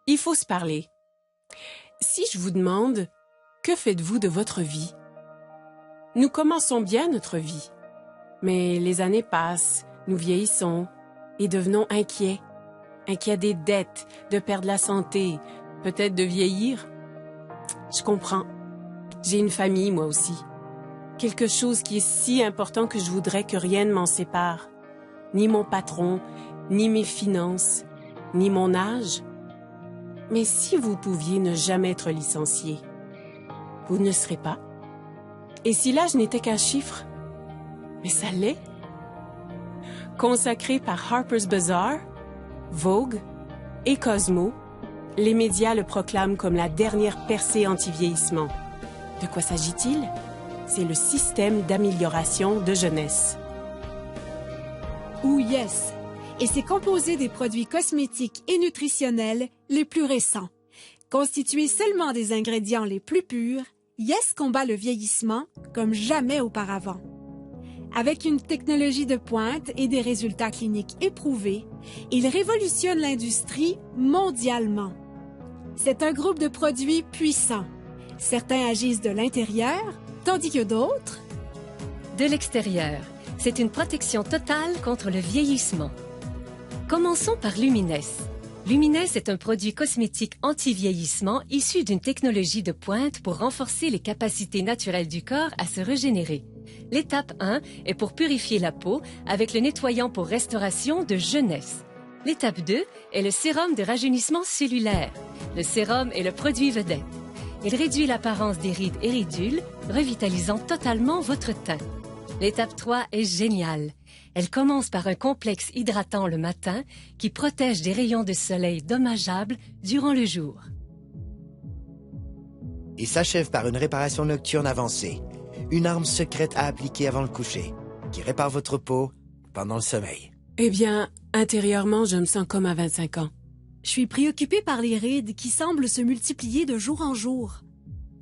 Il faut se parler. Si je vous demande, que faites-vous de votre vie? Nous commençons bien notre vie, mais les années passent, nous vieillissons et devenons inquiets. Inquiets des dettes, de perdre la santé, peut-être de vieillir. Je comprends. J'ai une famille, moi aussi. Quelque chose qui est si important que je voudrais que rien ne m'en sépare. Ni mon patron, ni mes finances, ni mon âge. Mais si vous pouviez ne jamais être licencié, vous ne serez pas. Et si l'âge n'était qu'un chiffre? Mais ça l'est. Consacré par Harper's Bazaar, Vogue et Cosmo, les médias le proclament comme la dernière percée anti-vieillissement. De quoi s'agit-il? C'est le système d'amélioration de jeunesse. Ou Yes. Et c'est composé des produits cosmétiques et nutritionnels les plus récents. Constitué seulement des ingrédients les plus purs, Yes combat le vieillissement comme jamais auparavant. Avec une technologie de pointe et des résultats cliniques éprouvés, il révolutionne l'industrie mondialement. C'est un groupe de produits puissants. Certains agissent de l'intérieur, tandis que d'autres... De l'extérieur. C'est une protection totale contre le vieillissement. Commençons par Lumines. Lumines est un produit cosmétique anti-vieillissement issu d'une technologie de pointe pour renforcer les capacités naturelles du corps à se régénérer. L'étape 1 est pour purifier la peau avec le nettoyant pour restauration de jeunesse. L'étape 2 est le sérum de rajeunissement cellulaire. Le sérum est le produit vedette. Il réduit l'apparence des rides et ridules, revitalisant totalement votre teint. L'étape 3 est géniale. Elle commence par un complexe hydratant le matin qui protège des rayons de soleil dommageables durant le jour. Et s'achève par une réparation nocturne avancée, une arme secrète à appliquer avant le coucher, qui répare votre peau pendant le sommeil. Eh bien, intérieurement, je me sens comme à 25 ans. Je suis préoccupée par les rides qui semblent se multiplier de jour en jour.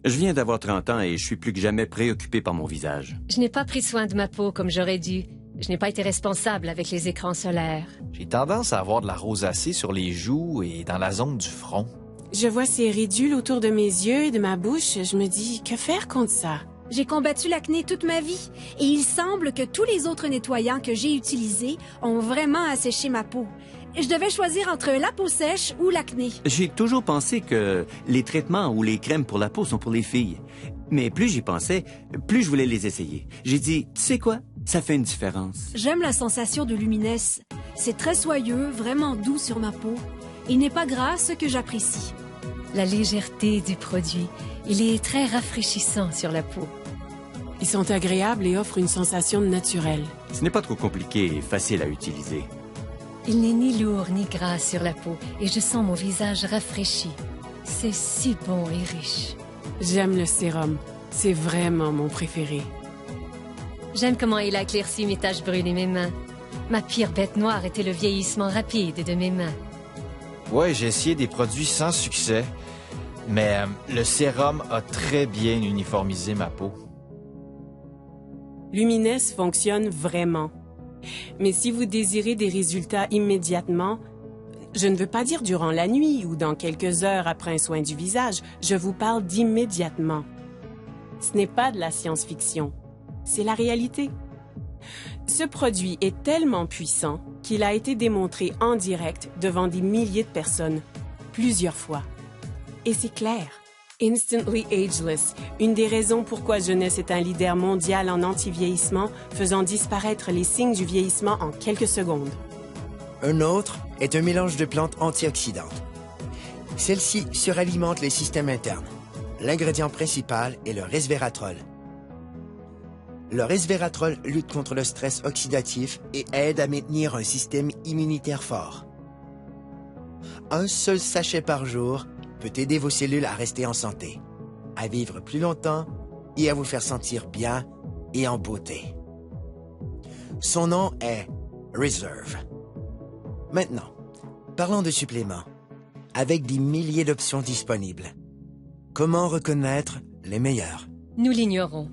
Je viens d'avoir 30 ans et je suis plus que jamais préoccupé par mon visage. Je n'ai pas pris soin de ma peau comme j'aurais dû. Je n'ai pas été responsable avec les écrans solaires. J'ai tendance à avoir de la rosacée sur les joues et dans la zone du front. Je vois ces ridules autour de mes yeux et de ma bouche. Je me dis, que faire contre ça? J'ai combattu l'acné toute ma vie et il semble que tous les autres nettoyants que j'ai utilisés ont vraiment asséché ma peau. Je devais choisir entre la peau sèche ou l'acné. J'ai toujours pensé que les traitements ou les crèmes pour la peau sont pour les filles. Mais plus j'y pensais, plus je voulais les essayer. J'ai dit, tu sais quoi? Ça fait une différence. J'aime la sensation de Lumines. C'est très soyeux, vraiment doux sur ma peau. Il n'est pas gras, ce que j'apprécie. La légèreté du produit. Il est très rafraîchissant sur la peau. Ils sont agréables et offrent une sensation naturelle. Ce n'est pas trop compliqué et facile à utiliser. Il n'est ni lourd ni gras sur la peau et je sens mon visage rafraîchi. C'est si bon et riche. J'aime le sérum. C'est vraiment mon préféré. J'aime comment il a éclairci mes taches brunes et mes mains. Ma pire bête noire était le vieillissement rapide de mes mains. Ouais, j'ai essayé des produits sans succès, mais le sérum a très bien uniformisé ma peau. Lumines fonctionne vraiment. Mais si vous désirez des résultats immédiatement, je ne veux pas dire durant la nuit ou dans quelques heures après un soin du visage, je vous parle d'immédiatement. Ce n'est pas de la science-fiction, c'est la réalité. Ce produit est tellement puissant qu'il a été démontré en direct devant des milliers de personnes, plusieurs fois. Et c'est clair. Instantly Ageless, une des raisons pourquoi Jeunesse est un leader mondial en anti-vieillissement, faisant disparaître les signes du vieillissement en quelques secondes. Un autre est un mélange de plantes antioxydantes. Celles-ci suralimentent les systèmes internes. L'ingrédient principal est le resveratrol. Le resveratrol lutte contre le stress oxydatif et aide à maintenir un système immunitaire fort. Un seul sachet par jour peut aider vos cellules à rester en santé, à vivre plus longtemps et à vous faire sentir bien et en beauté. Son nom est Reserve. Maintenant, parlons de suppléments. Avec des milliers d'options disponibles, comment reconnaître les meilleurs? Nous l'ignorons.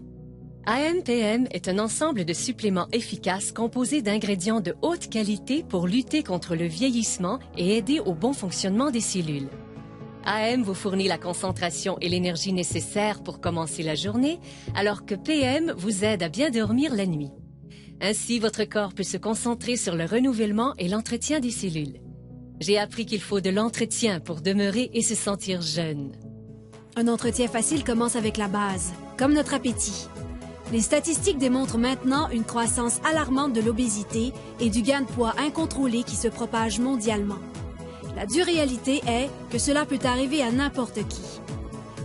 AMPM est un ensemble de suppléments efficaces composés d'ingrédients de haute qualité pour lutter contre le vieillissement et aider au bon fonctionnement des cellules. AM vous fournit la concentration et l'énergie nécessaires pour commencer la journée, alors que PM vous aide à bien dormir la nuit. Ainsi, votre corps peut se concentrer sur le renouvellement et l'entretien des cellules. J'ai appris qu'il faut de l'entretien pour demeurer et se sentir jeune. Un entretien facile commence avec la base, comme notre appétit. Les statistiques démontrent maintenant une croissance alarmante de l'obésité et du gain de poids incontrôlé qui se propage mondialement. La dure réalité est que cela peut arriver à n'importe qui.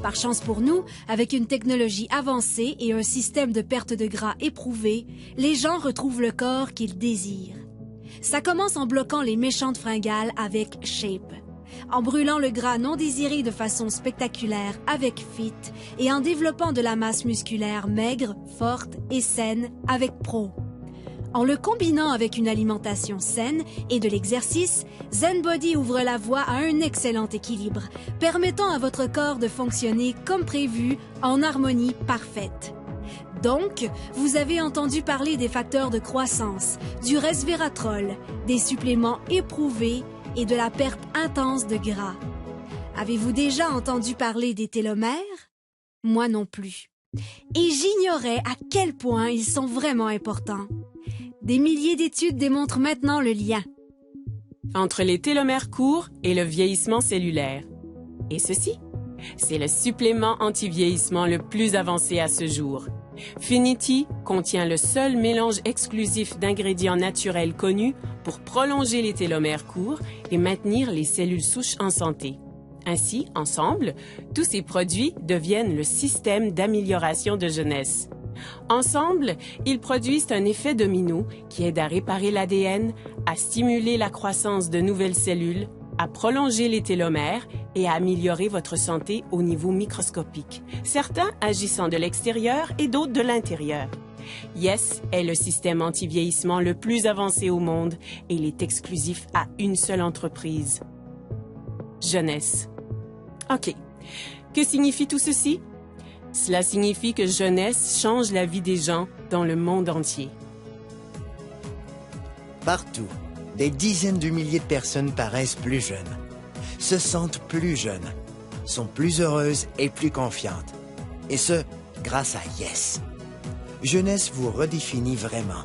Par chance pour nous, avec une technologie avancée et un système de perte de gras éprouvé, les gens retrouvent le corps qu'ils désirent. Ça commence en bloquant les méchantes fringales avec Shape, en brûlant le gras non désiré de façon spectaculaire avec Fit et en développant de la masse musculaire maigre, forte et saine avec Pro. En le combinant avec une alimentation saine et de l'exercice, ZenBody ouvre la voie à un excellent équilibre, permettant à votre corps de fonctionner comme prévu en harmonie parfaite. Donc, vous avez entendu parler des facteurs de croissance, du resveratrol, des suppléments éprouvés et de la perte intense de gras. Avez-vous déjà entendu parler des télomères? Moi non plus. Et j'ignorais à quel point ils sont vraiment importants. Des milliers d'études démontrent maintenant le lien entre les télomères courts et le vieillissement cellulaire. Et ceci, c'est le supplément anti-vieillissement le plus avancé à ce jour. Finity contient le seul mélange exclusif d'ingrédients naturels connus pour prolonger les télomères courts et maintenir les cellules souches en santé. Ainsi, ensemble, tous ces produits deviennent le système d'amélioration de jeunesse. Ensemble, ils produisent un effet domino qui aide à réparer l'ADN, à stimuler la croissance de nouvelles cellules, à prolonger les télomères et à améliorer votre santé au niveau microscopique, certains agissant de l'extérieur et d'autres de l'intérieur. Yes est le système anti-vieillissement le plus avancé au monde et il est exclusif à une seule entreprise. Jeunesse. OK. Que signifie tout ceci? Cela signifie que jeunesse change la vie des gens dans le monde entier. Partout, des dizaines de milliers de personnes paraissent plus jeunes, se sentent plus jeunes, sont plus heureuses et plus confiantes. Et ce, grâce à Yes. Jeunesse vous redéfinit vraiment.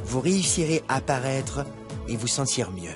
Vous réussirez à paraître et vous sentir mieux.